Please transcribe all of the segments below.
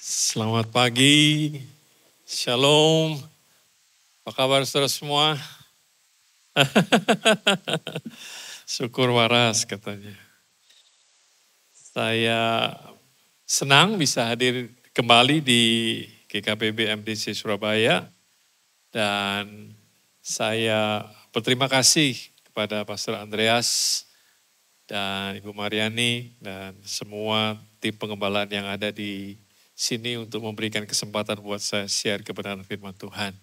Selamat pagi, shalom, apa kabar saudara semua? Syukur waras katanya. Saya senang bisa hadir kembali di GKPB MDC Surabaya dan saya berterima kasih kepada Pastor Andreas dan Ibu Mariani dan semua tim pengembalaan yang ada di sini untuk memberikan kesempatan buat saya share kebenaran firman Tuhan.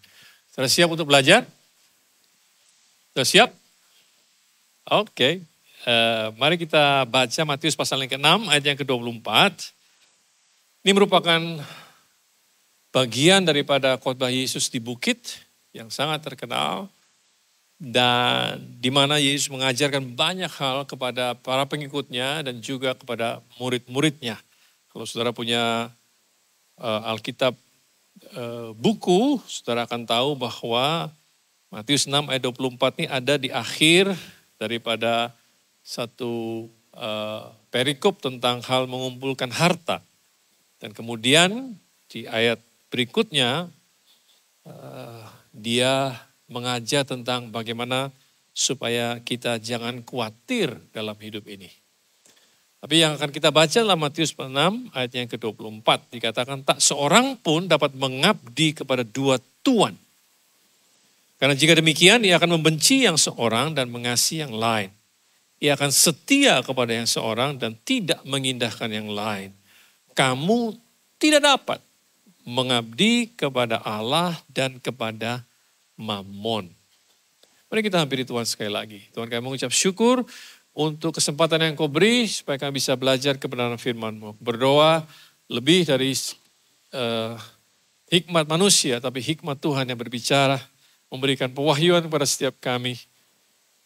Sudah siap untuk belajar? Sudah siap? Oke. Mari kita baca Matius pasal yang ke-6 ayat yang ke-24. Ini merupakan bagian daripada khotbah Yesus di bukit yang sangat terkenal. Dan di mana Yesus mengajarkan banyak hal kepada para pengikutnya dan juga kepada murid-muridnya. Kalau saudara punya Alkitab buku, saudara akan tahu bahwa Matius 6 ayat 24 ini ada di akhir daripada satu perikop tentang hal mengumpulkan harta. Dan kemudian di ayat berikutnya dia mengajar tentang bagaimana supaya kita jangan khawatir dalam hidup ini. Tapi yang akan kita baca dalam Matius 6 ayat yang ke-24. Dikatakan tak seorang pun dapat mengabdi kepada dua tuan. Karena jika demikian ia akan membenci yang seorang dan mengasihi yang lain. Ia akan setia kepada yang seorang dan tidak mengindahkan yang lain. Kamu tidak dapat mengabdi kepada Allah dan kepada Mammon. Mari kita hampiri Tuhan sekali lagi. Tuhan, kami mengucap syukur untuk kesempatan yang kau beri supaya kami bisa belajar kebenaran firman-Mu. Berdoa lebih dari hikmat manusia, tapi hikmat Tuhan yang berbicara, memberikan pewahyuan kepada setiap kami.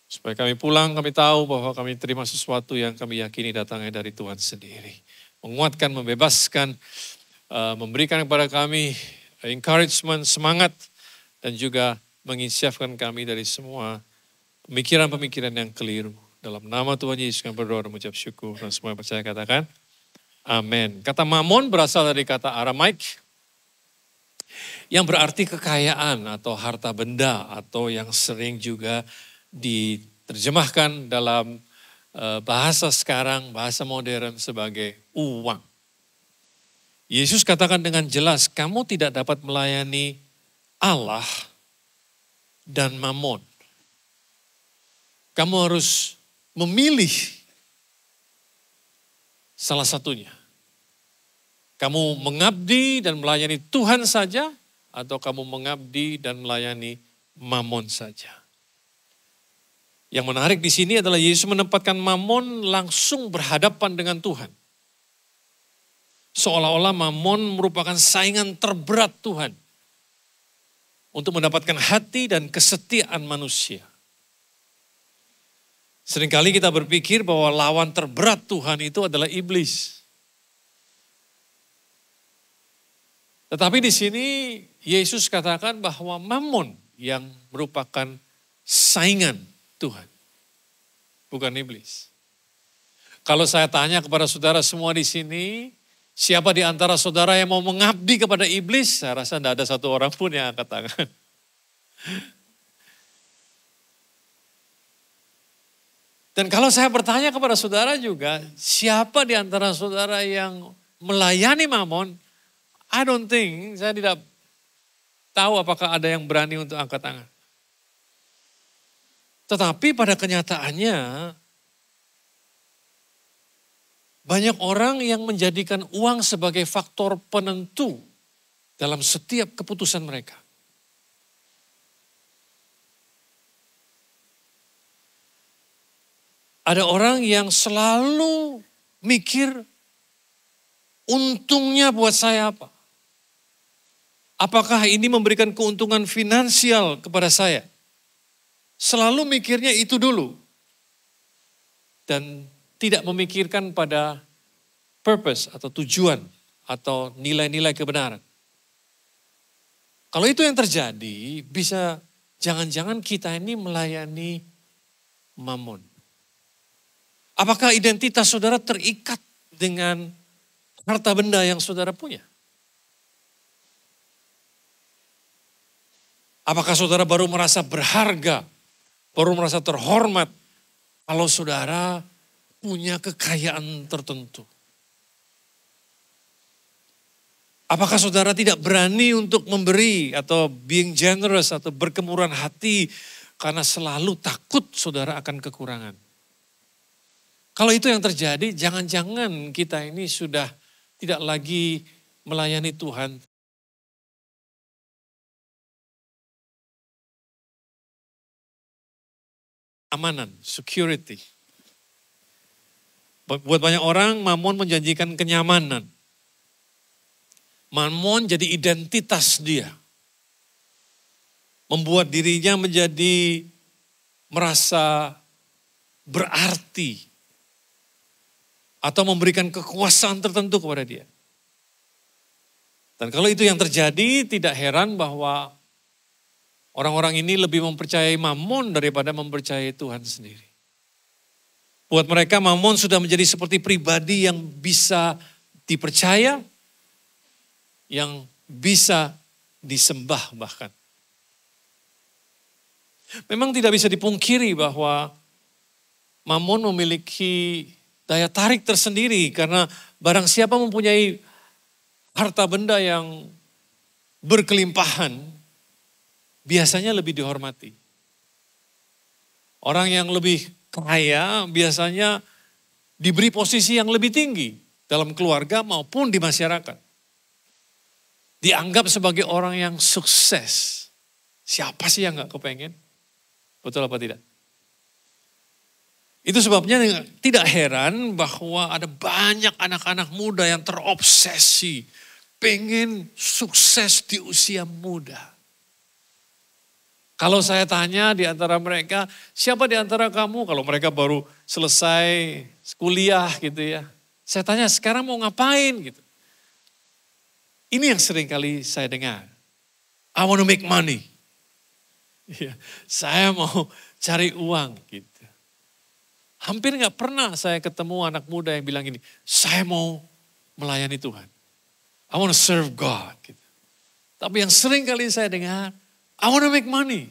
Supaya kami pulang, kami tahu bahwa kami terima sesuatu yang kami yakini datangnya dari Tuhan sendiri. Menguatkan, membebaskan, memberikan kepada kami encouragement, semangat, dan juga menginsyafkan kami dari semua pemikiran-pemikiran yang keliru. Dalam nama Tuhan Yesus kami berdoa dan mengucap syukur. Dan semua yang percaya katakan, amin. Kata Mammon berasal dari kata Aramaik yang berarti kekayaan atau harta benda atau yang sering juga diterjemahkan dalam bahasa sekarang, bahasa modern sebagai uang. Yesus katakan dengan jelas, kamu tidak dapat melayani Allah dan Mammon. Kamu harus memilih salah satunya. Kamu mengabdi dan melayani Tuhan saja atau kamu mengabdi dan melayani Mammon saja. Yang menarik di sini adalah Yesus menempatkan Mammon langsung berhadapan dengan Tuhan. Seolah-olah Mammon merupakan saingan terberat Tuhan untuk mendapatkan hati dan kesetiaan manusia. Seringkali kita berpikir bahwa lawan terberat Tuhan itu adalah iblis. Tetapi di sini Yesus katakan bahwa Mammon yang merupakan saingan Tuhan, bukan iblis. Kalau saya tanya kepada saudara semua di sini, siapa di antara saudara yang mau mengabdi kepada iblis? Saya rasa tidak ada satu orang pun yang angkat tangan. Dan kalau saya bertanya kepada saudara juga, siapa di antara saudara yang melayani Mammon? I don't think, saya tidak tahu apakah ada yang berani untuk angkat tangan. Tetapi pada kenyataannya, banyak orang yang menjadikan uang sebagai faktor penentu dalam setiap keputusan mereka. Ada orang yang selalu mikir untungnya buat saya apa? Apakah ini memberikan keuntungan finansial kepada saya? Selalu mikirnya itu dulu. Dan tidak memikirkan pada purpose atau tujuan atau nilai-nilai kebenaran. Kalau itu yang terjadi, bisa jangan-jangan kita ini melayani Mammon. Apakah identitas saudara terikat dengan harta benda yang saudara punya? Apakah saudara baru merasa berharga, baru merasa terhormat kalau saudara punya kekayaan tertentu? Apakah saudara tidak berani untuk memberi atau being generous atau berkemurahan hati karena selalu takut saudara akan kekurangan? Kalau itu yang terjadi, jangan-jangan kita ini sudah tidak lagi melayani Tuhan. Amanan, security. Buat banyak orang, Mamon menjanjikan kenyamanan. Mamon jadi identitas dia. Membuat dirinya menjadi merasa berarti. Atau memberikan kekuasaan tertentu kepada dia. Dan kalau itu yang terjadi, tidak heran bahwa orang-orang ini lebih mempercayai Mamon daripada mempercayai Tuhan sendiri. Buat mereka Mamon sudah menjadi seperti pribadi yang bisa dipercaya, yang bisa disembah bahkan. Memang tidak bisa dipungkiri bahwa Mamon memiliki daya tarik tersendiri karena barang siapa mempunyai harta benda yang berkelimpahan, biasanya lebih dihormati. Orang yang lebih kaya biasanya diberi posisi yang lebih tinggi dalam keluarga maupun di masyarakat. Dianggap sebagai orang yang sukses. Siapa sih yang gak kepengen? Betul apa tidak? Itu sebabnya tidak heran bahwa ada banyak anak-anak muda yang terobsesi. Pengen sukses di usia muda. Kalau saya tanya di antara mereka, siapa di antara kamu kalau mereka baru selesai kuliah gitu ya. Saya tanya sekarang mau ngapain gitu. Ini yang sering kali saya dengar. I want to make money. Ya, saya mau cari uang gitu. Hampir gak pernah saya ketemu anak muda yang bilang gini, saya mau melayani Tuhan. I want to serve God gitu. Tapi yang sering kali saya dengar, I want to make money.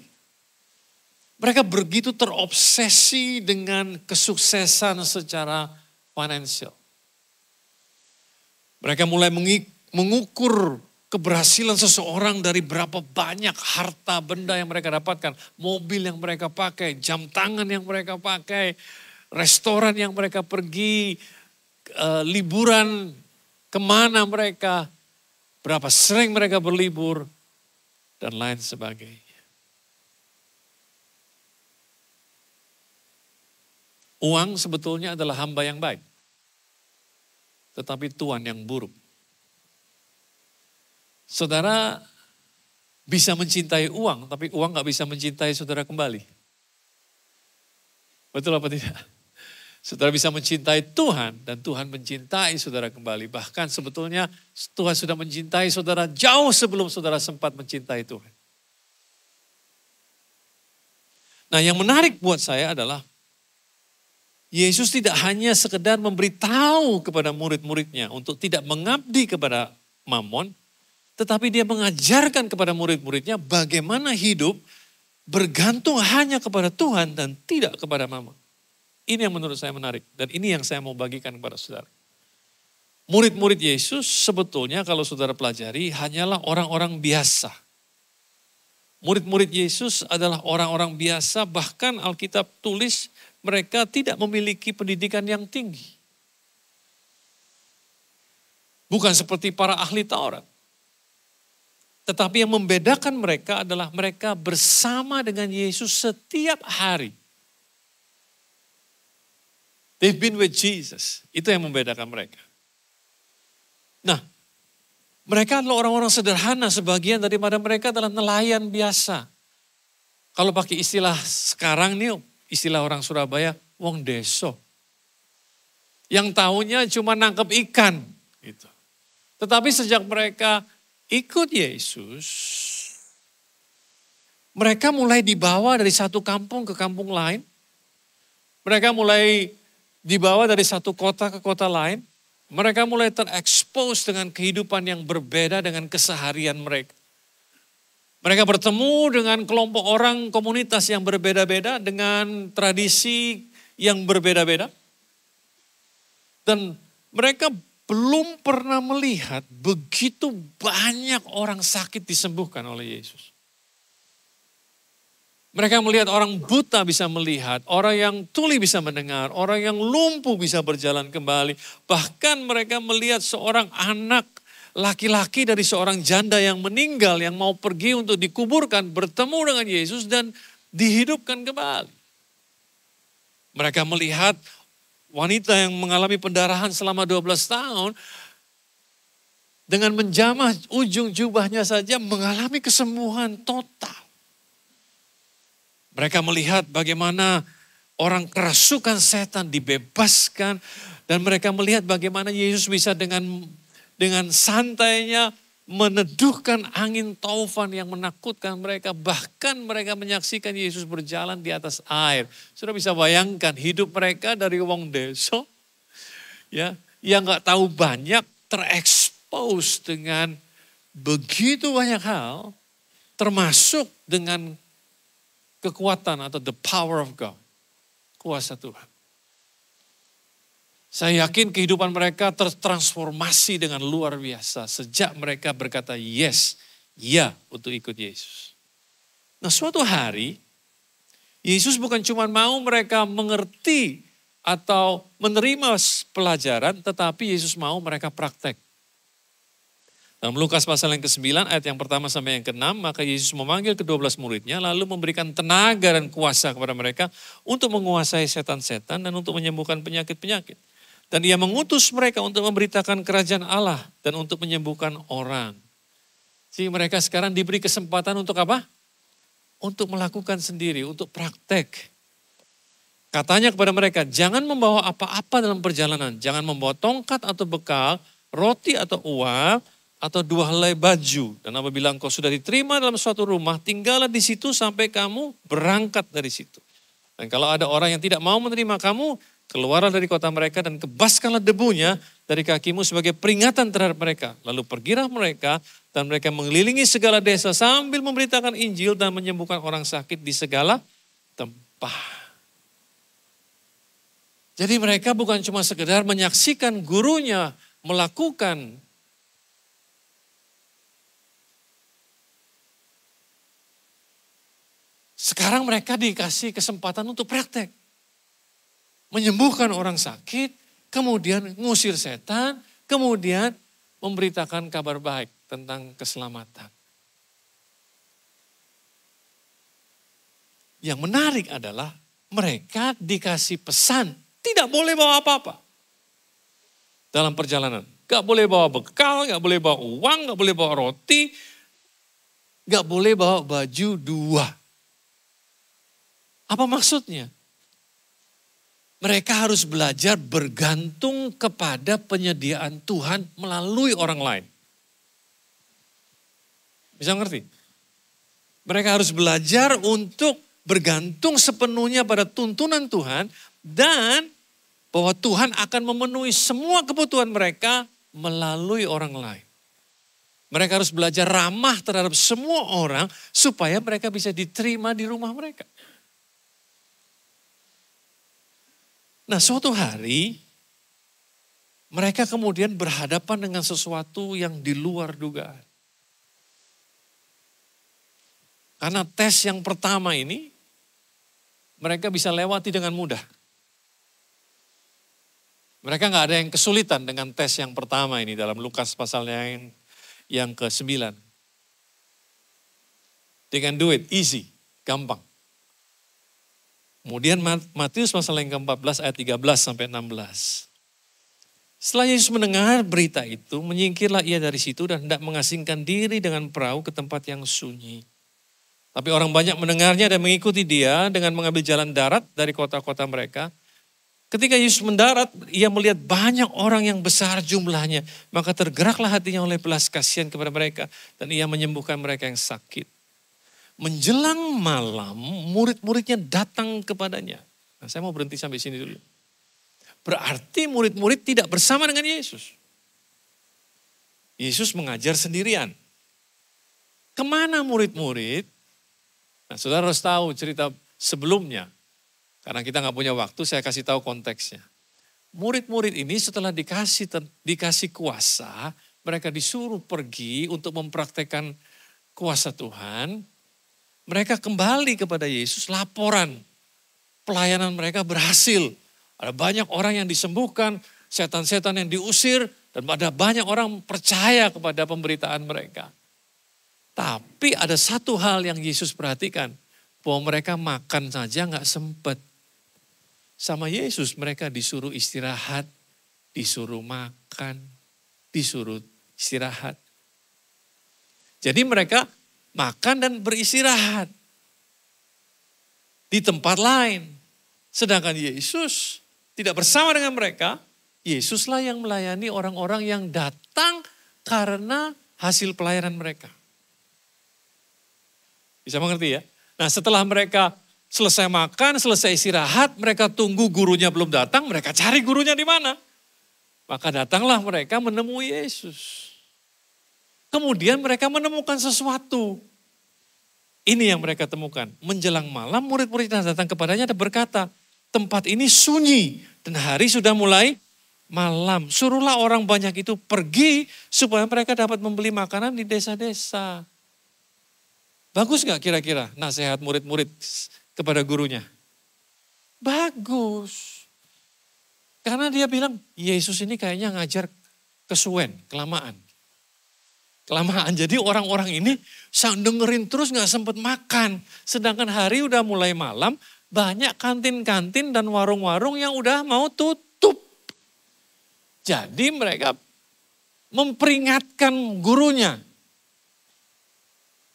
Mereka begitu terobsesi dengan kesuksesan secara finansial. Mereka mulai mengukur keberhasilan seseorang dari berapa banyak harta benda yang mereka dapatkan. Mobil yang mereka pakai, jam tangan yang mereka pakai, restoran yang mereka pergi, liburan kemana mereka, berapa sering mereka berlibur, dan lain sebagainya. Uang sebetulnya adalah hamba yang baik. Tetapi tuan yang buruk. Saudara bisa mencintai uang, tapi uang gak bisa mencintai saudara kembali. Betul apa tidak? Saudara bisa mencintai Tuhan dan Tuhan mencintai saudara kembali. Bahkan sebetulnya Tuhan sudah mencintai saudara jauh sebelum saudara sempat mencintai Tuhan. Nah yang menarik buat saya adalah Yesus tidak hanya sekedar memberitahu kepada murid-muridnya untuk tidak mengabdi kepada Mamon, tetapi dia mengajarkan kepada murid-muridnya bagaimana hidup bergantung hanya kepada Tuhan dan tidak kepada Mamon. Ini yang menurut saya menarik dan ini yang saya mau bagikan kepada saudara. Murid-murid Yesus sebetulnya kalau saudara pelajari hanyalah orang-orang biasa. Murid-murid Yesus adalah orang-orang biasa, bahkan Alkitab tulis mereka tidak memiliki pendidikan yang tinggi. Bukan seperti para ahli Taurat. Tetapi yang membedakan mereka adalah mereka bersama dengan Yesus setiap hari. They've been with Jesus. Itu yang membedakan mereka. Nah, mereka adalah orang-orang sederhana. Sebagian daripada mereka adalah nelayan biasa. Kalau pakai istilah sekarang nih, istilah orang Surabaya, wong deso. Yang tahunya cuma nangkep ikan. Gitu. Tetapi sejak mereka ikut Yesus, mereka mulai dibawa dari satu kampung ke kampung lain. Mereka mulai dibawa dari satu kota ke kota lain. Mereka mulai terekspos dengan kehidupan yang berbeda dengan keseharian mereka. Mereka bertemu dengan kelompok orang komunitas yang berbeda-beda dengan tradisi yang berbeda-beda. Dan mereka belum pernah melihat begitu banyak orang sakit disembuhkan oleh Yesus. Mereka melihat orang buta bisa melihat, orang yang tuli bisa mendengar, orang yang lumpuh bisa berjalan kembali. Bahkan mereka melihat seorang anak laki-laki dari seorang janda yang meninggal, yang mau pergi untuk dikuburkan, bertemu dengan Yesus dan dihidupkan kembali. Mereka melihat wanita yang mengalami pendarahan selama 12 tahun, dengan menjamah ujung jubahnya saja mengalami kesembuhan total. Mereka melihat bagaimana orang kerasukan setan dibebaskan, dan mereka melihat bagaimana Yesus bisa dengan santainya meneduhkan angin taufan yang menakutkan mereka. Bahkan mereka menyaksikan Yesus berjalan di atas air. Sudah bisa bayangkan hidup mereka dari wong desa, ya, yang gak tahu banyak, terekspos dengan begitu banyak hal, termasuk dengan kekuatan atau the power of God, kuasa Tuhan. Saya yakin kehidupan mereka tertransformasi dengan luar biasa sejak mereka berkata yes, ya untuk ikut Yesus. Nah, suatu hari Yesus bukan cuma mau mereka mengerti atau menerima pelajaran, tetapi Yesus mau mereka praktek. Dalam Lukas pasal yang ke-9 ayat yang pertama sampai yang ke-6, maka Yesus memanggil ke-12 muridnya lalu memberikan tenaga dan kuasa kepada mereka untuk menguasai setan-setan dan untuk menyembuhkan penyakit-penyakit. Dan ia mengutus mereka untuk memberitakan kerajaan Allah dan untuk menyembuhkan orang. Jadi mereka sekarang diberi kesempatan untuk apa? Untuk melakukan sendiri, untuk praktek. Katanya kepada mereka, jangan membawa apa-apa dalam perjalanan. Jangan membawa tongkat atau bekal, roti atau uang, atau 2 helai baju. Dan apabila engkau sudah diterima dalam suatu rumah, tinggallah di situ sampai kamu berangkat dari situ. Dan kalau ada orang yang tidak mau menerima kamu, keluarlah dari kota mereka dan kebaskanlah debunya dari kakimu sebagai peringatan terhadap mereka. Lalu pergilah mereka dan mereka mengelilingi segala desa sambil memberitakan Injil dan menyembuhkan orang sakit di segala tempat. Jadi mereka bukan cuma sekedar menyaksikan gurunya melakukan sekarang mereka dikasih kesempatan untuk praktek. Menyembuhkan orang sakit, kemudian ngusir setan, kemudian memberitakan kabar baik tentang keselamatan. Yang menarik adalah mereka dikasih pesan, tidak boleh bawa apa-apa dalam perjalanan. Gak boleh bawa bekal, gak boleh bawa uang, gak boleh bawa roti, gak boleh bawa baju 2. Apa maksudnya? Mereka harus belajar bergantung kepada penyediaan Tuhan melalui orang lain. Bisa ngerti? Mereka harus belajar untuk bergantung sepenuhnya pada tuntunan Tuhan dan bahwa Tuhan akan memenuhi semua kebutuhan mereka melalui orang lain. Mereka harus belajar ramah terhadap semua orang supaya mereka bisa diterima di rumah mereka. Nah, suatu hari mereka kemudian berhadapan dengan sesuatu yang di luar dugaan. Karena tes yang pertama ini mereka bisa lewati dengan mudah. Mereka gak ada yang kesulitan dengan tes yang pertama ini dalam Lukas pasal yang ke-9. They can do it, easy, gampang. Kemudian Matius pasal yang ke-14 ayat 13 sampai 16. Setelah Yesus mendengar berita itu, menyingkirlah ia dari situ dan hendak mengasingkan diri dengan perahu ke tempat yang sunyi. Tapi orang banyak mendengarnya dan mengikuti dia dengan mengambil jalan darat dari kota-kota mereka. Ketika Yesus mendarat, ia melihat banyak orang yang besar jumlahnya. Maka tergeraklah hatinya oleh belas kasihan kepada mereka dan ia menyembuhkan mereka yang sakit. Menjelang malam, murid-muridnya datang kepadanya. Nah, saya mau berhenti sampai sini dulu. Berarti murid-murid tidak bersama dengan Yesus. Yesus mengajar sendirian. Kemana murid-murid? Nah, saudara harus tahu cerita sebelumnya. Karena kita nggak punya waktu, saya kasih tahu konteksnya. Murid-murid ini setelah dikasih kuasa, mereka disuruh pergi untuk mempraktekkan kuasa Tuhan. Mereka kembali kepada Yesus, laporan pelayanan mereka berhasil. Ada banyak orang yang disembuhkan, setan-setan yang diusir, dan ada banyak orang percaya kepada pemberitaan mereka. Tapi ada satu hal yang Yesus perhatikan, bahwa mereka makan saja nggak sempat. Sama Yesus mereka disuruh istirahat, disuruh makan, disuruh istirahat. Jadi mereka makan dan beristirahat di tempat lain. Sedangkan Yesus tidak bersama dengan mereka. Yesuslah yang melayani orang-orang yang datang karena hasil pelayanan mereka. Bisa mengerti ya? Nah, setelah mereka selesai makan, selesai istirahat, mereka tunggu gurunya belum datang, mereka cari gurunya di mana. Maka datanglah mereka menemui Yesus. Kemudian mereka menemukan sesuatu. Ini yang mereka temukan. Menjelang malam murid-murid yang datang kepadanya dan berkata, tempat ini sunyi dan hari sudah mulai malam. Suruhlah orang banyak itu pergi supaya mereka dapat membeli makanan di desa-desa. Bagus gak kira-kira nasihat murid-murid kepada gurunya? Bagus. Karena dia bilang, Yesus ini kayaknya ngajar kesuwen, kelamaan. Jadi orang-orang ini dengerin terus gak sempat makan. Sedangkan hari udah mulai malam, banyak kantin-kantin dan warung-warung yang udah mau tutup. Jadi mereka memperingatkan gurunya.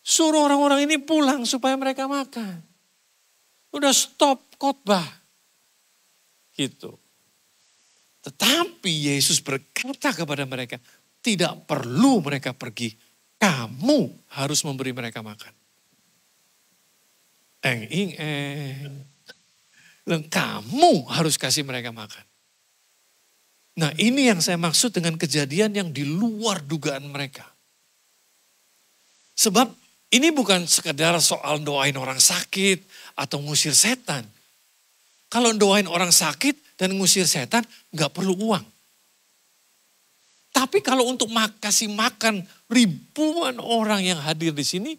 Suruh orang-orang ini pulang supaya mereka makan. Udah stop khotbah. Gitu. Tetapi Yesus berkata kepada mereka, tidak perlu mereka pergi. Kamu harus memberi mereka makan. Kamu harus kasih mereka makan. Nah, ini yang saya maksud dengan kejadian yang di luar dugaan mereka. Sebab ini bukan sekedar soal doain orang sakit atau ngusir setan. Kalau doain orang sakit dan ngusir setan, nggak perlu uang. Tapi kalau untuk kasih makan ribuan orang yang hadir di sini,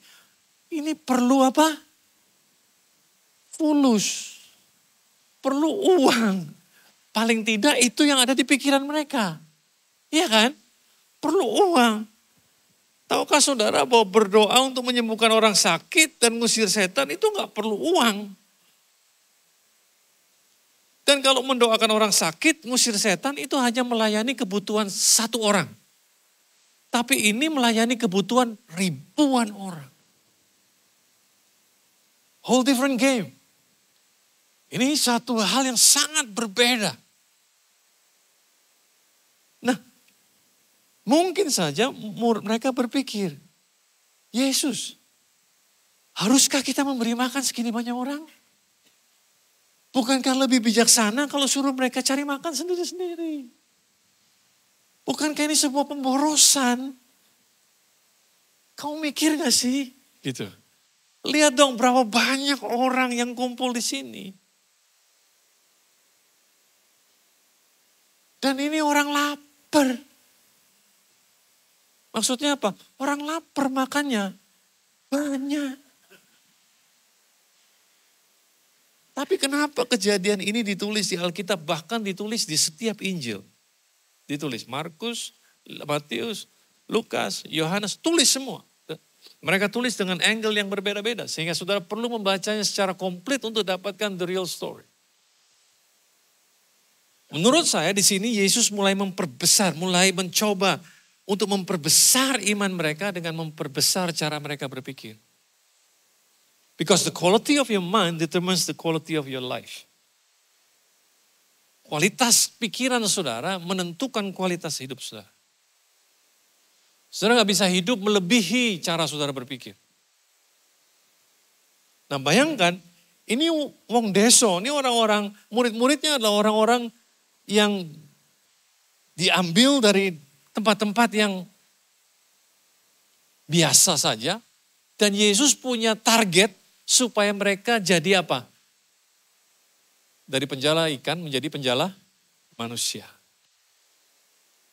ini perlu apa? Fulus. Perlu uang. Paling tidak itu yang ada di pikiran mereka. Iya kan? Perlu uang. Tahukah saudara bahwa berdoa untuk menyembuhkan orang sakit dan ngusir setan itu nggak perlu uang. Dan kalau mendoakan orang sakit, ngusir setan itu hanya melayani kebutuhan satu orang. Tapi ini melayani kebutuhan ribuan orang. Whole different game. Ini satu hal yang sangat berbeda. Nah, mungkin saja mereka berpikir, Yesus, haruskah kita memberi makan segini banyak orang? Bukankah lebih bijaksana kalau suruh mereka cari makan sendiri-sendiri? Bukankah ini sebuah pemborosan? Kamu mikir gak sih? Gitu. Lihat dong berapa banyak orang yang kumpul di sini. Dan ini orang lapar. Maksudnya apa? Orang lapar makannya banyak. Tapi kenapa kejadian ini ditulis di Alkitab, bahkan ditulis di setiap Injil. Ditulis Markus, Matius, Lukas, Yohanes, tulis semua. Mereka tulis dengan angle yang berbeda-beda. Sehingga saudara perlu membacanya secara komplit untuk dapatkan the real story. Menurut saya di sini Yesus mulai memperbesar, mulai mencoba untuk memperbesar iman mereka dengan memperbesar cara mereka berpikir. Because the quality of your mind determines the quality of your life. Kualitas pikiran saudara menentukan kualitas hidup saudara. Saudara gak bisa hidup melebihi cara saudara berpikir. Nah bayangkan, ini wong deso, ini orang-orang, murid-muridnya adalah orang-orang yang diambil dari tempat-tempat yang biasa saja. Dan Yesus punya target supaya mereka jadi apa? Dari penjala ikan menjadi penjala manusia.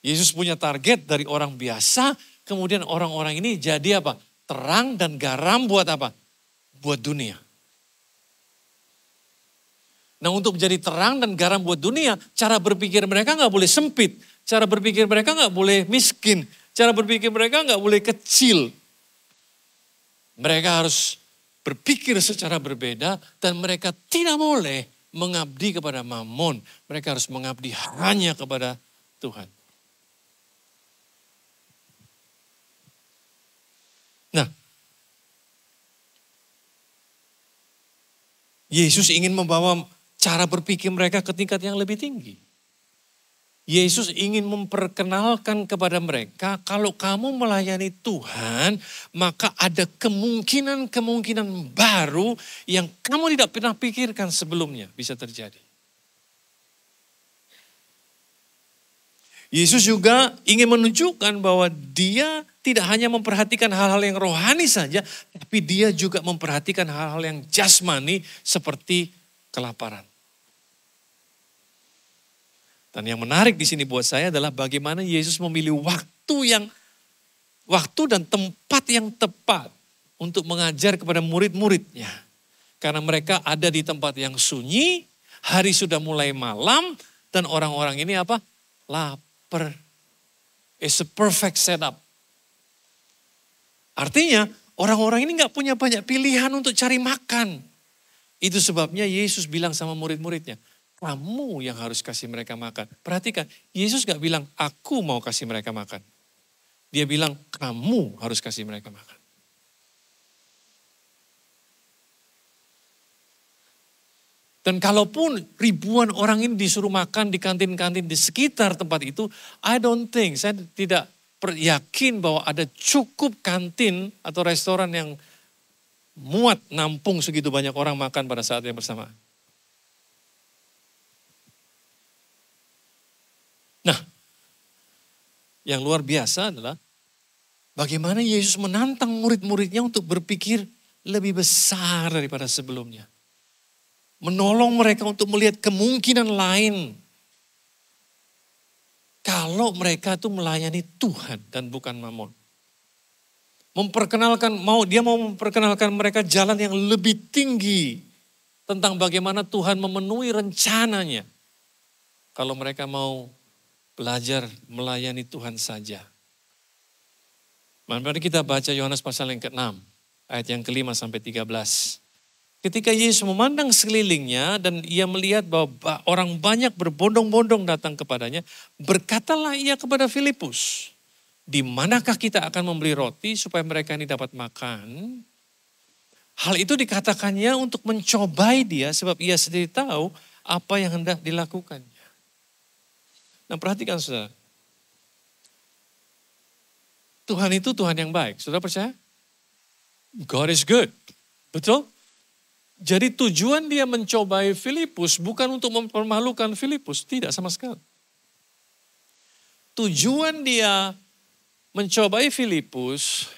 Yesus punya target dari orang biasa, kemudian orang-orang ini jadi apa? Terang dan garam buat apa? Buat dunia. Nah, untuk menjadi terang dan garam buat dunia, cara berpikir mereka nggak boleh sempit. Cara berpikir mereka nggak boleh miskin. Cara berpikir mereka nggak boleh kecil. Mereka harus berpikir secara berbeda dan mereka tidak boleh mengabdi kepada Mammon. Mereka harus mengabdi hanya kepada Tuhan. Nah, Yesus ingin membawa cara berpikir mereka ke tingkat yang lebih tinggi. Yesus ingin memperkenalkan kepada mereka, kalau kamu melayani Tuhan, maka ada kemungkinan-kemungkinan baru yang kamu tidak pernah pikirkan sebelumnya bisa terjadi. Yesus juga ingin menunjukkan bahwa dia tidak hanya memperhatikan hal-hal yang rohani saja, tapi dia juga memperhatikan hal-hal yang jasmani seperti kelaparan. Dan yang menarik di sini buat saya adalah bagaimana Yesus memilih waktu dan tempat yang tepat untuk mengajar kepada murid-muridnya. Karena mereka ada di tempat yang sunyi, hari sudah mulai malam, dan orang-orang ini apa? Lapar. It's a perfect setup. Artinya orang-orang ini gak punya banyak pilihan untuk cari makan. Itu sebabnya Yesus bilang sama murid-muridnya, kamu yang harus kasih mereka makan. Perhatikan, Yesus gak bilang, aku mau kasih mereka makan. Dia bilang, kamu harus kasih mereka makan. Dan kalaupun ribuan orang ini disuruh makan di kantin-kantin di sekitar tempat itu, saya tidak yakin bahwa ada cukup kantin atau restoran yang muat nampung segitu banyak orang makan pada saat yang bersamaan. Nah, yang luar biasa adalah bagaimana Yesus menantang murid-muridnya untuk berpikir lebih besar daripada sebelumnya. Menolong mereka untuk melihat kemungkinan lain. Kalau mereka itu melayani Tuhan dan bukan Mammon. Dia mau memperkenalkan mereka jalan yang lebih tinggi. Tentang bagaimana Tuhan memenuhi rencananya. Kalau mereka mau belajar melayani Tuhan saja. Mari kita baca Yohanes pasal yang ke-6. Ayat yang ke-5 sampai 13. Ketika Yesus memandang sekelilingnya dan ia melihat bahwa orang banyak berbondong-bondong datang kepadanya. Berkatalah ia kepada Filipus. Di manakah kita akan membeli roti supaya mereka ini dapat makan? Hal itu dikatakannya untuk mencobai dia sebab ia sendiri tahu apa yang hendak dilakukannya. Nah, perhatikan saudara. Tuhan itu Tuhan yang baik. Saudara percaya? God is good. Betul? Jadi tujuan dia mencobai Filipus bukan untuk mempermalukan Filipus. Tidak sama sekali. Tujuan dia mencobai Filipus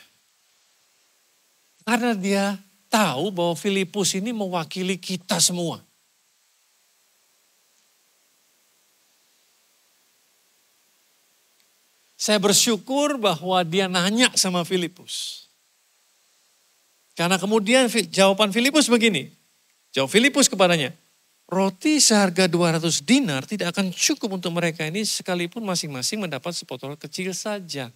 karena dia tahu bahwa Filipus ini mewakili kita semua. Saya bersyukur bahwa dia nanya sama Filipus. Karena kemudian jawaban Filipus begini. Jawab Filipus kepadanya, roti seharga 200 dinar tidak akan cukup untuk mereka ini sekalipun masing-masing mendapat sepotong kecil saja.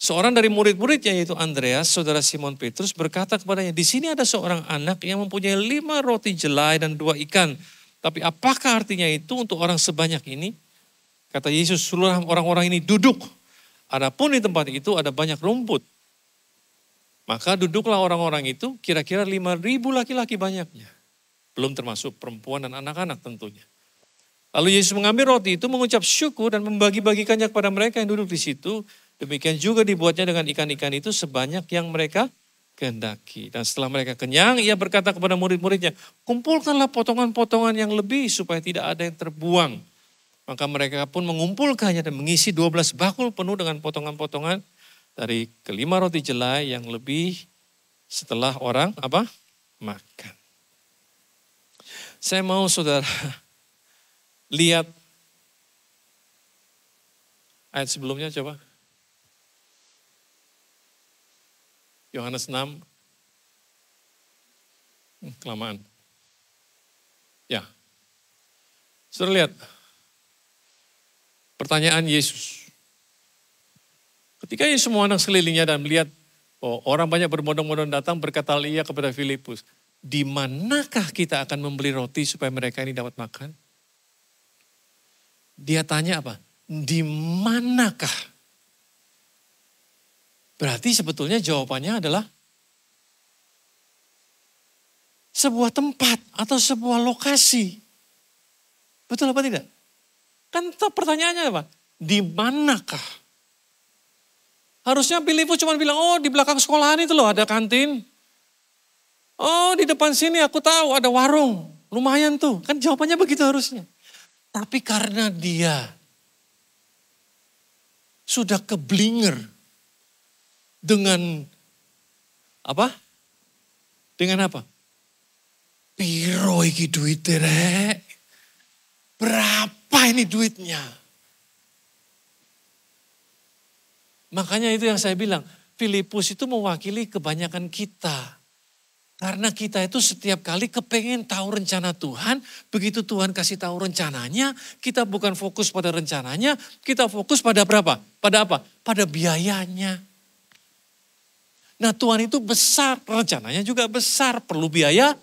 Seorang dari murid-muridnya yaitu Andreas, saudara Simon Petrus berkata kepadanya, di sini ada seorang anak yang mempunyai 5 roti jelai dan 2 ikan. Tapi apakah artinya itu untuk orang sebanyak ini? Kata Yesus, suruhlah orang-orang ini duduk. Adapun di tempat itu ada banyak rumput. Maka duduklah orang-orang itu, kira-kira 5.000 laki-laki banyaknya. Belum termasuk perempuan dan anak-anak tentunya. Lalu Yesus mengambil roti itu, mengucap syukur dan membagi-bagikannya kepada mereka yang duduk di situ. Demikian juga dibuatnya dengan ikan-ikan itu sebanyak yang mereka kehendaki. Dan setelah mereka kenyang, ia berkata kepada murid-muridnya, kumpulkanlah potongan-potongan yang lebih supaya tidak ada yang terbuang. Maka mereka pun mengumpulkannya dan mengisi 12 bakul penuh dengan potongan-potongan dari ke-5 roti jelai yang lebih setelah orang apa? Makan. Saya mau saudara lihat ayat sebelumnya coba. Yohanes 6. Kelamaan. Ya. Saudara lihat. Pertanyaan Yesus. Ketika Yesus semua anak sekelilingnya dan melihat orang banyak berbondong-bondong datang, berkata ia kepada Filipus, di manakah kita akan membeli roti supaya mereka ini dapat makan? Dia tanya apa? Di manakah? Berarti sebetulnya jawabannya adalah sebuah tempat atau sebuah lokasi. Betul apa tidak? Kan pertanyaannya apa? Di manakah? Harusnya Filipus cuma bilang, oh di belakang sekolahan itu loh ada kantin. Oh di depan sini aku tahu ada warung. Lumayan tuh. Kan jawabannya begitu harusnya. Tapi karena dia sudah keblinger dengan apa? Dengan apa? Piro iki duitnya rek? Berapa ini duitnya? Makanya itu yang saya bilang, Filipus itu mewakili kebanyakan kita. Karena kita itu setiap kali kepengen tahu rencana Tuhan, begitu Tuhan kasih tahu rencananya, kita bukan fokus pada rencananya, kita fokus pada berapa? Pada apa? Pada biayanya. Nah Tuhan itu besar, rencananya juga besar, perlu biaya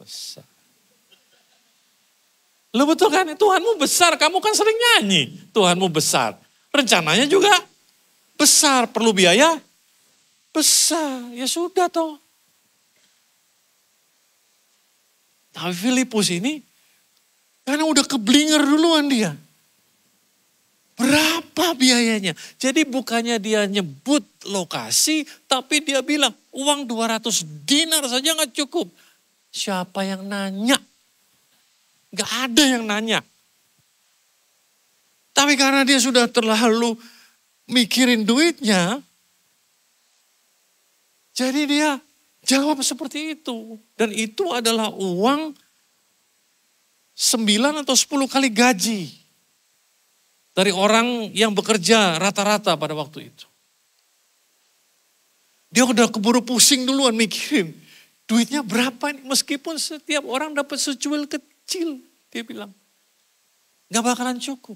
besar. Lo betul kan? Tuhanmu besar, kamu kan sering nyanyi. Tuhanmu besar. Rencananya juga besar, perlu biaya besar. Ya sudah toh. Tapi Filipus ini, karena udah keblinger duluan dia. Berapa biayanya? Jadi bukannya dia nyebut lokasi, tapi dia bilang uang 200 dinar saja gak cukup. Siapa yang nanya? Gak ada yang nanya. Tapi karena dia sudah terlalu mikirin duitnya, jadi dia jawab seperti itu. Dan itu adalah uang 9 atau 10 kali gaji dari orang yang bekerja rata-rata pada waktu itu. Dia udah keburu pusing duluan mikirin duitnya berapa nih. Meskipun setiap orang dapat secuil kecil, dia bilang gak bakalan cukup.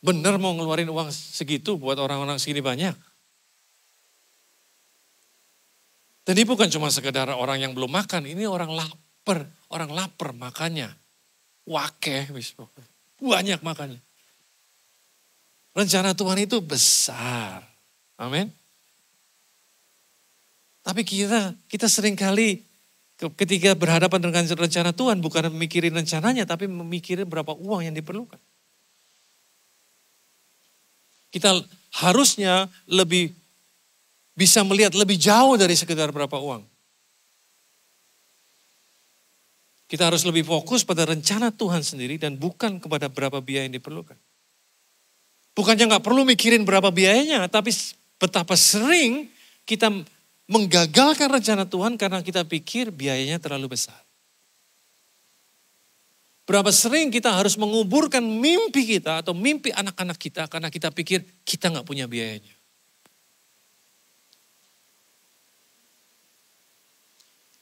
Bener mau ngeluarin uang segitu buat orang-orang segini banyak. Dan ini bukan cuma sekedar orang yang belum makan, ini orang lapar makannya. Wakeh, banyak makannya. Rencana Tuhan itu besar. Amin. Tapi kita seringkali ketika berhadapan dengan rencana Tuhan bukan memikirin rencananya, tapi memikirin berapa uang yang diperlukan. Kita harusnya lebih bisa melihat lebih jauh dari sekedar berapa uang. Kita harus lebih fokus pada rencana Tuhan sendiri dan bukan kepada berapa biaya yang diperlukan. Bukannya gak perlu mikirin berapa biayanya, tapi betapa sering kita menggagalkan rencana Tuhan karena kita pikir biayanya terlalu besar. Berapa sering kita harus menguburkan mimpi kita atau mimpi anak-anak kita karena kita pikir kita gak punya biayanya.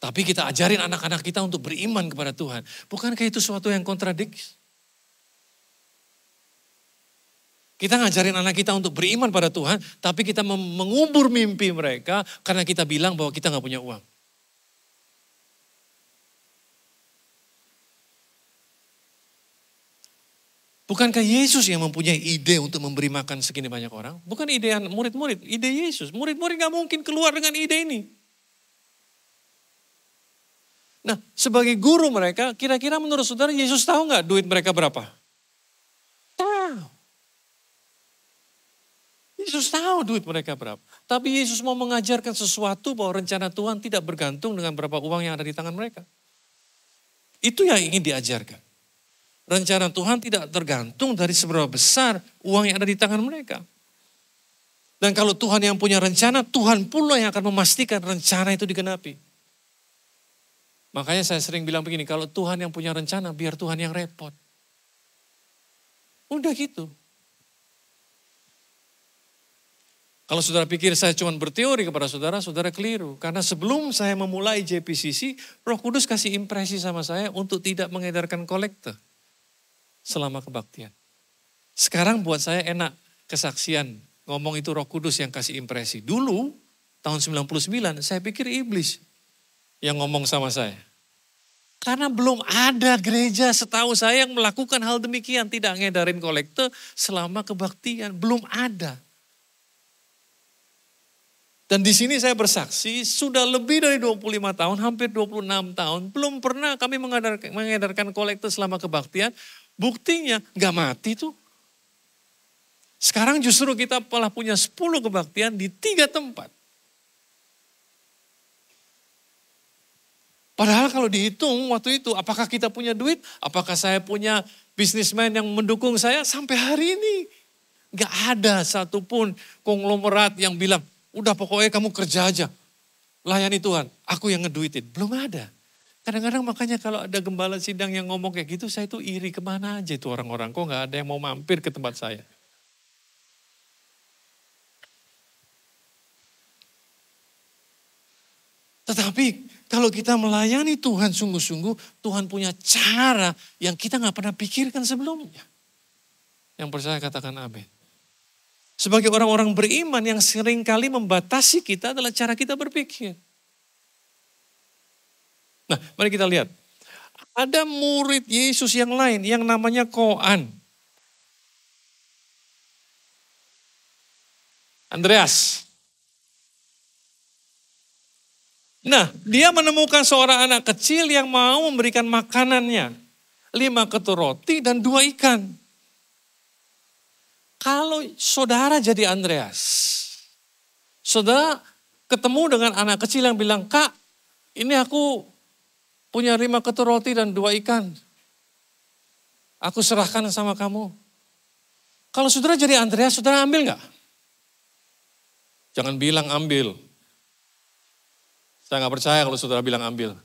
Tapi kita ajarin anak-anak kita untuk beriman kepada Tuhan. Bukankah itu suatu yang kontradiksi? Kita ngajarin anak kita untuk beriman pada Tuhan, tapi kita mengubur mimpi mereka karena kita bilang bahwa kita gak punya uang. Bukankah Yesus yang mempunyai ide untuk memberi makan segini banyak orang? Bukan ide murid-murid, ide Yesus. Murid-murid gak mungkin keluar dengan ide ini. Nah, sebagai guru mereka, kira-kira menurut saudara Yesus tahu gak duit mereka berapa? Tahu. Yesus tahu duit mereka berapa. Tapi Yesus mau mengajarkan sesuatu bahwa rencana Tuhan tidak bergantung dengan berapa uang yang ada di tangan mereka. Itu yang ingin diajarkan. rencana Tuhan tidak tergantung dari seberapa besar uang yang ada di tangan mereka. Dan kalau Tuhan yang punya rencana, Tuhan pula yang akan memastikan rencana itu digenapi. Makanya saya sering bilang begini, kalau Tuhan yang punya rencana, biar Tuhan yang repot. Udah gitu. Kalau saudara pikir saya cuma berteori kepada saudara, saudara keliru. Karena sebelum saya memulai JPCC, Roh Kudus kasih impresi sama saya untuk tidak mengedarkan kolekte selama kebaktian. Sekarang buat saya enak kesaksian, ngomong itu Roh Kudus yang kasih impresi. Dulu, tahun 99, saya pikir iblis yang ngomong sama saya. Karena belum ada gereja setahu saya yang melakukan hal demikian. Tidak ngedarin kolekte selama kebaktian. Belum ada. Dan di sini saya bersaksi, sudah lebih dari 25 tahun, hampir 26 tahun, belum pernah kami mengedarkan kolekte selama kebaktian. Buktinya gak mati tuh. Sekarang justru kita malah punya 10 kebaktian di 3 tempat. Padahal kalau dihitung waktu itu, apakah kita punya duit? Apakah saya punya bisnismen yang mendukung saya? Sampai hari ini gak ada satupun konglomerat yang bilang, udah pokoknya kamu kerja aja, layani Tuhan, aku yang ngeduitin. Belum ada. Kadang-kadang makanya kalau ada gembala sidang yang ngomong kayak gitu, saya tuh iri, kemana aja itu orang-orang, kok gak ada yang mau mampir ke tempat saya. Tetapi kalau kita melayani Tuhan sungguh-sungguh, Tuhan punya cara yang kita gak pernah pikirkan sebelumnya. Yang percaya katakan amin. Sebagai orang-orang beriman yang seringkali membatasi kita adalah cara kita berpikir. Nah, mari kita lihat. Ada murid Yesus yang lain yang namanya Koan. Andreas. Nah, dia menemukan seorang anak kecil yang mau memberikan makanannya. 5 ketur roti dan 2 ikan. Kalau saudara jadi Andreas, saudara ketemu dengan anak kecil yang bilang, Kak, ini aku punya 5 ketur roti dan 2 ikan. Aku serahkan sama kamu. Kalau saudara jadi Andreas, saudara ambil nggak? Jangan bilang ambil. Saya nggak percaya kalau saudara bilang ambil.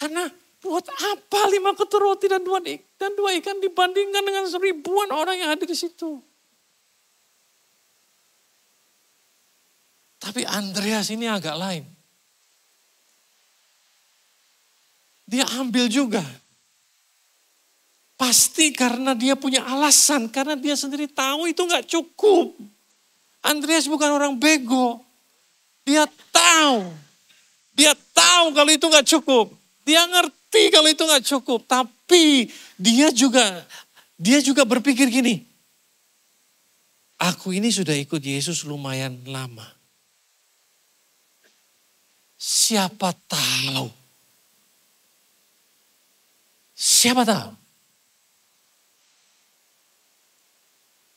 Karena buat apa 5 ketur roti dan 2 ikan dibandingkan dengan 1000 orang yang ada di situ. Tapi Andreas ini agak lain. Dia ambil juga. Pasti karena dia punya alasan, karena dia sendiri tahu itu gak cukup. Andreas bukan orang bego. Dia tahu kalau itu gak cukup. Dia ngerti kalau itu gak cukup, tapi dia juga berpikir gini, aku ini sudah ikut Yesus lumayan lama. Siapa tahu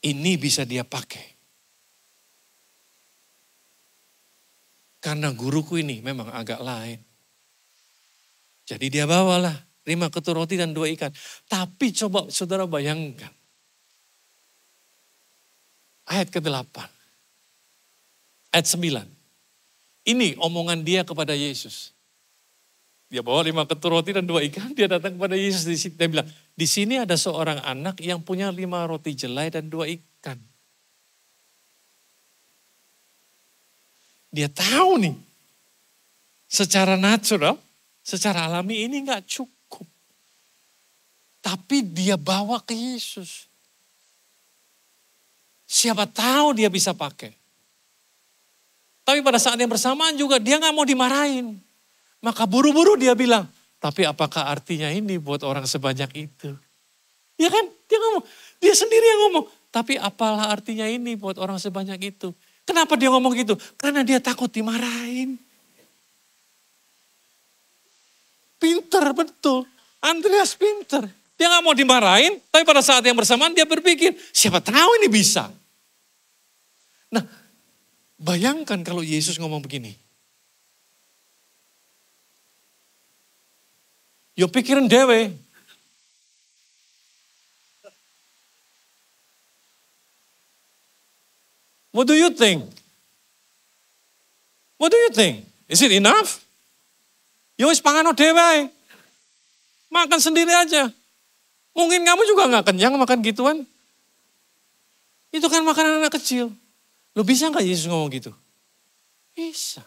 ini bisa dia pakai. Karena guruku ini memang agak lain. Jadi dia bawalah 5 ketur roti dan 2 ikan. Tapi coba saudara bayangkan. Ayat ke-8. Ayat 9. Ini omongan dia kepada Yesus. Dia bawa 5 ketur roti dan 2 ikan. Dia datang kepada Yesus. Dia bilang, di sini ada seorang anak yang punya 5 roti jelai dan 2 ikan. Dia tahu nih. Secara natural. Secara alami ini gak cukup. Tapi dia bawa ke Yesus. Siapa tahu dia bisa pakai. Tapi pada saat yang bersamaan juga dia gak mau dimarahin. Maka buru-buru dia bilang, tapi apakah artinya ini buat orang sebanyak itu? Ya kan? Dia ngomong, dia sendiri yang ngomong. Tapi apalah artinya ini buat orang sebanyak itu? Kenapa dia ngomong gitu? Karena dia takut dimarahin. Pinter betul. Andreas pinter. Dia gak mau dimarahin, tapi pada saat yang bersamaan dia berpikir, siapa tahu ini bisa. Nah, bayangkan kalau Yesus ngomong begini. Yo pikirin dewe. What do you think? What do you think? Is it enough? Yo wis pangano dewe. Makan sendiri aja. Mungkin kamu juga gak kenyang makan gituan. Itu kan makanan anak kecil. Lo bisa gak Yesus ngomong gitu? Bisa.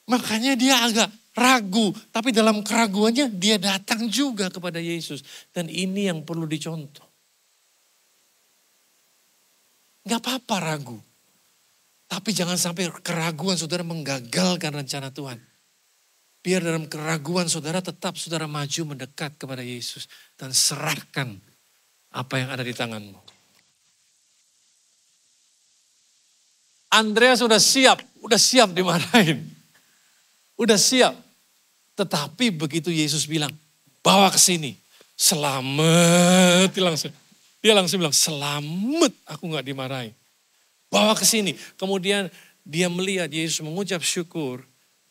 Makanya dia agak ragu. Tapi dalam keraguannya dia datang juga kepada Yesus. Dan ini yang perlu dicontoh. Gak apa-apa ragu. Tapi jangan sampai keraguan saudara menggagalkan rencana Tuhan. Biar dalam keraguan saudara tetap saudara maju mendekat kepada Yesus. Dan serahkan apa yang ada di tanganmu. Andreas udah siap dimarahin. Udah siap. Tetapi begitu Yesus bilang, bawa ke sini. Selamat. Dia langsung bilang, selamat aku gak dimarahin. Bawa ke sini. Kemudian dia melihat Yesus mengucap syukur.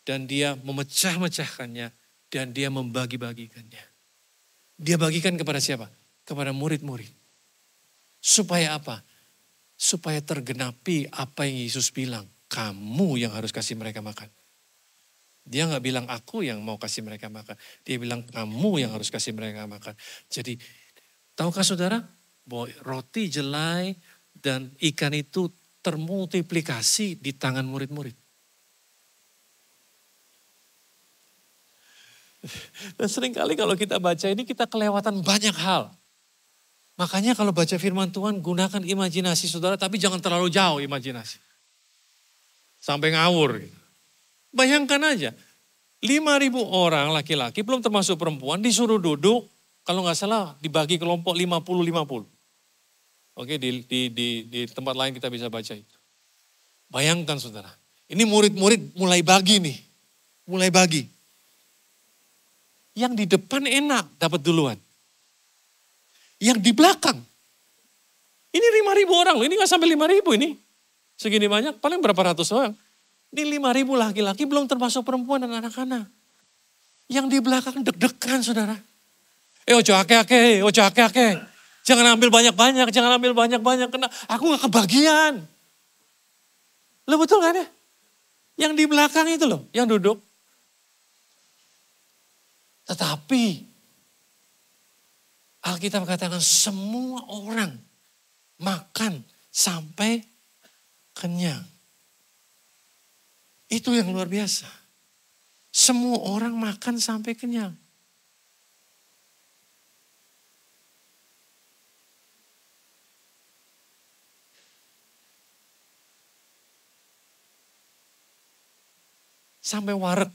Dan dia memecah-mecahkannya. Dan dia membagi-bagikannya. Dia bagikan kepada siapa? Kepada murid-murid. Supaya apa? Supaya tergenapi apa yang Yesus bilang. Kamu yang harus kasih mereka makan. Dia gak bilang aku yang mau kasih mereka makan. Dia bilang kamu yang harus kasih mereka makan. Jadi tahukah saudara? Bahwa roti, jelai, dan ikan itu termultiplikasi di tangan murid-murid. Dan seringkali kalau kita baca ini kita kelewatan banyak hal. Makanya kalau baca firman Tuhan gunakan imajinasi saudara tapi jangan terlalu jauh imajinasi. Sampai ngawur. Bayangkan aja 5.000 orang laki-laki belum termasuk perempuan disuruh duduk kalau nggak salah dibagi kelompok 50-50. Oke di tempat lain kita bisa baca itu. Bayangkan saudara. Ini murid-murid mulai bagi nih. Mulai bagi. Yang di depan enak dapat duluan. Yang di belakang. Ini 5.000 orang loh, ini gak sampai 5.000 ini. Segini banyak, paling berapa ratus orang. Ini 5.000 laki-laki belum termasuk perempuan dan anak-anak. Yang di belakang deg-degan saudara. Ojo ake-ake. Jangan ambil banyak-banyak, Kena, aku gak kebagian. Lo betul kan ya? Yang di belakang itu loh, yang duduk. Tetapi Alkitab katakan semua orang makan sampai kenyang. Itu yang luar biasa. Semua orang makan sampai kenyang. Sampai wareg.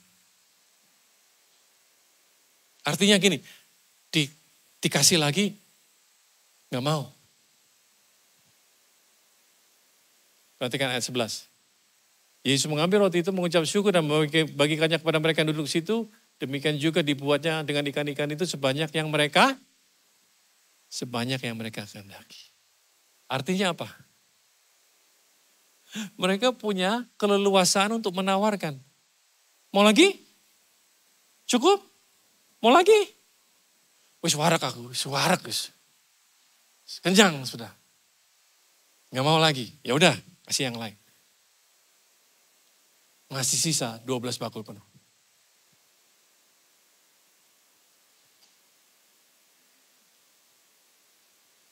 Artinya gini, dikasih lagi, gak mau. Perhatikan ayat 11. Yesus mengambil roti itu, mengucap syukur dan membagikannya kepada mereka yang duduk situ. Demikian juga dibuatnya dengan ikan-ikan itu sebanyak yang mereka kehendaki. Artinya apa? Mereka punya keleluasaan untuk menawarkan. Mau lagi? Cukup? Mau lagi? Wis warak aku, wis. Kenyang sudah. Gak mau lagi. Ya udah, kasih yang lain. Ngasih sisa 12 bakul penuh.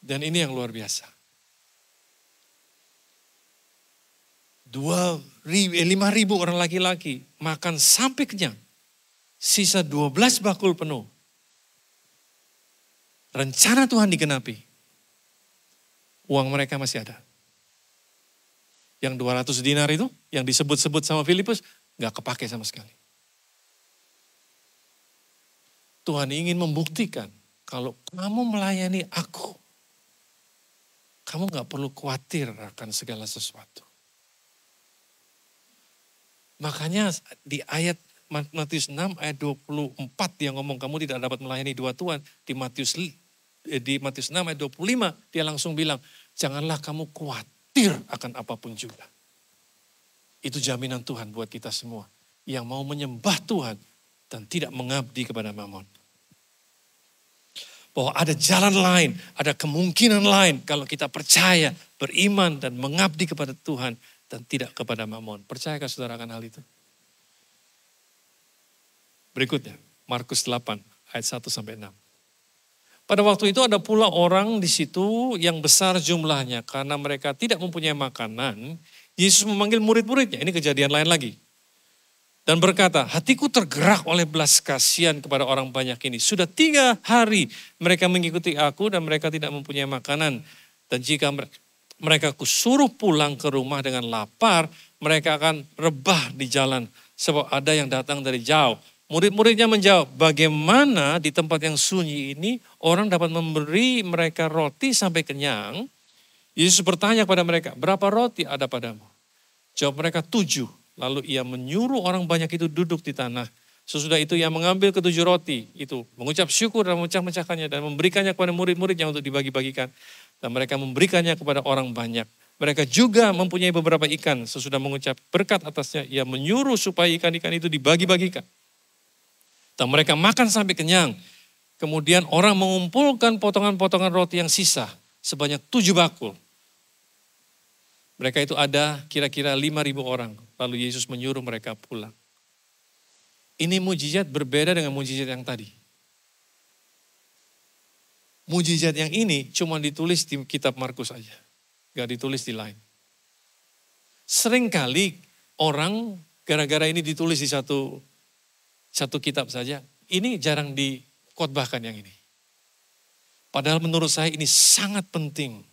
Dan ini yang luar biasa. 5.000 orang laki-laki makan sampai kenyang. Sisa 12 bakul penuh. Rencana Tuhan digenapi. Uang mereka masih ada. Yang 200 dinar itu, yang disebut-sebut sama Filipus, gak kepake sama sekali. Tuhan ingin membuktikan, kalau kamu melayani aku, kamu gak perlu khawatir akan segala sesuatu. Makanya di ayat Matius 6 ayat 24 yang ngomong kamu tidak dapat melayani dua Tuhan. Di Matius 6 ayat 25 dia langsung bilang, janganlah kamu khawatir akan apapun juga. Itu jaminan Tuhan buat kita semua. Yang mau menyembah Tuhan, dan tidak mengabdi kepada mamon. Bahwa ada jalan lain, ada kemungkinan lain kalau kita percaya, beriman dan mengabdi kepada Tuhan dan tidak kepada mamon. Percayakah saudara akan hal itu? Berikutnya, Markus 8 ayat 1-6. Pada waktu itu ada pula orang di situ yang besar jumlahnya karena mereka tidak mempunyai makanan. Yesus memanggil murid-muridnya, ini kejadian lain lagi. Dan berkata, hatiku tergerak oleh belas kasihan kepada orang banyak ini. Sudah 3 hari mereka mengikuti aku dan mereka tidak mempunyai makanan. Dan jika mereka kusuruh pulang ke rumah dengan lapar, mereka akan rebah di jalan. Sebab ada yang datang dari jauh. Murid-muridnya menjawab, bagaimana di tempat yang sunyi ini orang dapat memberi mereka roti sampai kenyang? Yesus bertanya kepada mereka, berapa roti ada padamu? Jawab mereka 7. Lalu ia menyuruh orang banyak itu duduk di tanah. Sesudah itu ia mengambil ke 7 roti itu, mengucap syukur dan memecah-mecahkannya dan memberikannya kepada murid-muridnya untuk dibagi-bagikan. Dan mereka memberikannya kepada orang banyak. Mereka juga mempunyai beberapa ikan. Sesudah mengucap berkat atasnya, ia menyuruh supaya ikan-ikan itu dibagi-bagikan. Dan mereka makan sampai kenyang. Kemudian orang mengumpulkan potongan-potongan roti yang sisa sebanyak 7 bakul. Mereka itu ada kira-kira 5.000 orang. Lalu Yesus menyuruh mereka pulang. Ini mujizat berbeda dengan mujizat yang tadi. Mujizat yang ini cuma ditulis di kitab Markus saja. Gak ditulis di lain. Seringkali orang gara-gara ini ditulis di satu kitab saja. Ini jarang dikhotbahkan yang ini. Padahal menurut saya ini sangat penting.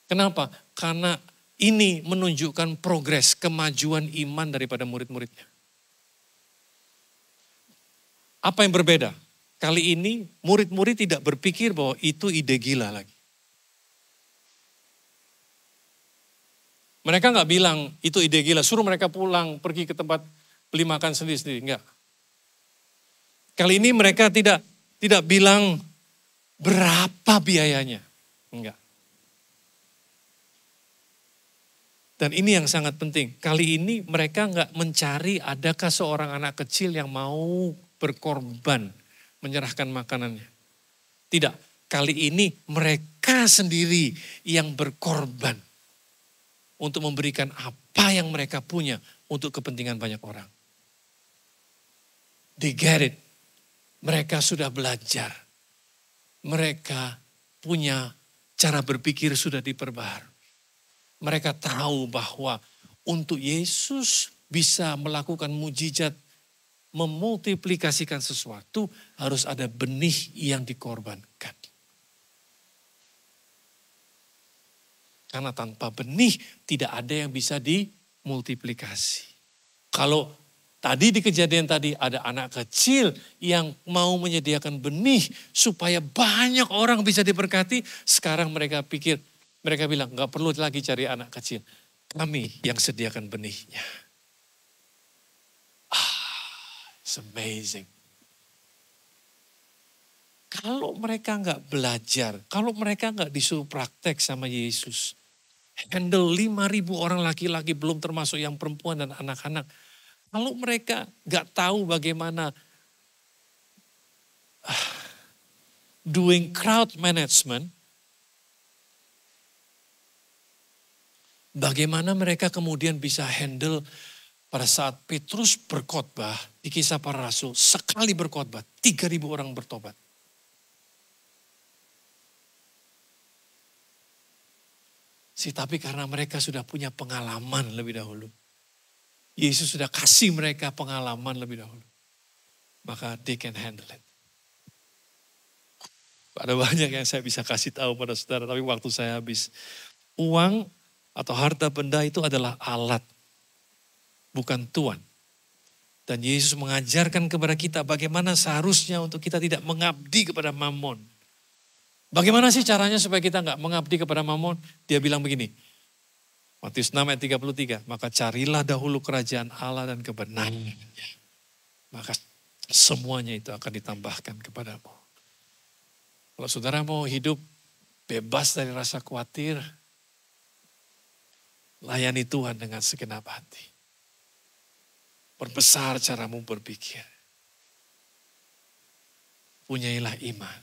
Kenapa? Karena ini menunjukkan progres, kemajuan iman daripada murid-muridnya. Apa yang berbeda? Kali ini murid-murid tidak berpikir bahwa itu ide gila lagi. Mereka nggak bilang itu ide gila, suruh mereka pulang, pergi ke tempat beli makan sendiri-sendiri. Enggak. Kali ini mereka tidak bilang berapa biayanya. Enggak. Dan ini yang sangat penting. Kali ini mereka nggak mencari adakah seorang anak kecil yang mau berkorban, menyerahkan makanannya. Tidak, kali ini mereka sendiri yang berkorban untuk memberikan apa yang mereka punya untuk kepentingan banyak orang. They get it. Mereka sudah belajar. Mereka punya cara berpikir sudah diperbaharui. Mereka tahu bahwa untuk Yesus bisa melakukan mujizat, memultiplikasikan sesuatu, harus ada benih yang dikorbankan. Karena tanpa benih tidak ada yang bisa dimultiplikasi. Kalau tadi di kejadian tadi ada anak kecil yang mau menyediakan benih supaya banyak orang bisa diberkati, sekarang mereka bilang, gak perlu lagi cari anak kecil. Kami yang sediakan benihnya. It's amazing. Kalau mereka gak belajar, kalau mereka gak disuruh praktek sama Yesus, handle 5.000 orang laki-laki, belum termasuk yang perempuan dan anak-anak. Kalau mereka gak tahu bagaimana doing crowd management, bagaimana mereka kemudian bisa handle pada saat Petrus berkhotbah di Kisah Para Rasul, sekali berkhotbah 3.000 orang bertobat. Tapi karena mereka sudah punya pengalaman lebih dahulu. Yesus sudah kasih mereka pengalaman lebih dahulu. Maka they can handle it. Ada banyak yang saya bisa kasih tahu pada saudara, tapi waktu saya habis. Uang atau harta benda itu adalah alat, bukan Tuhan. Dan Yesus mengajarkan kepada kita bagaimana seharusnya untuk kita tidak mengabdi kepada mamon. Bagaimana sih caranya supaya kita nggak mengabdi kepada mamon? Dia bilang begini, Matius 6 ayat 33, maka carilah dahulu kerajaan Allah dan kebenarannya. Maka semuanya itu akan ditambahkan kepadamu. Kalau saudara mau hidup bebas dari rasa khawatir, layani Tuhan dengan segenap hati. Perbesar caramu berpikir. punyailah iman.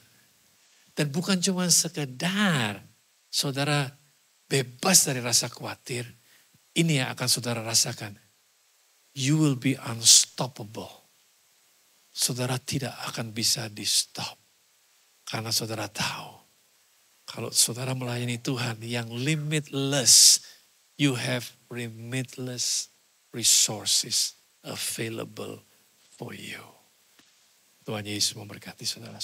Dan bukan cuma sekedar saudara bebas dari rasa khawatir. Ini yang akan saudara rasakan. You will be unstoppable. Saudara tidak akan bisa di-stop. Karena saudara tahu, kalau saudara melayani Tuhan yang limitless, you have limitless resources available for you. Tuhan Yesus memberkati saudara.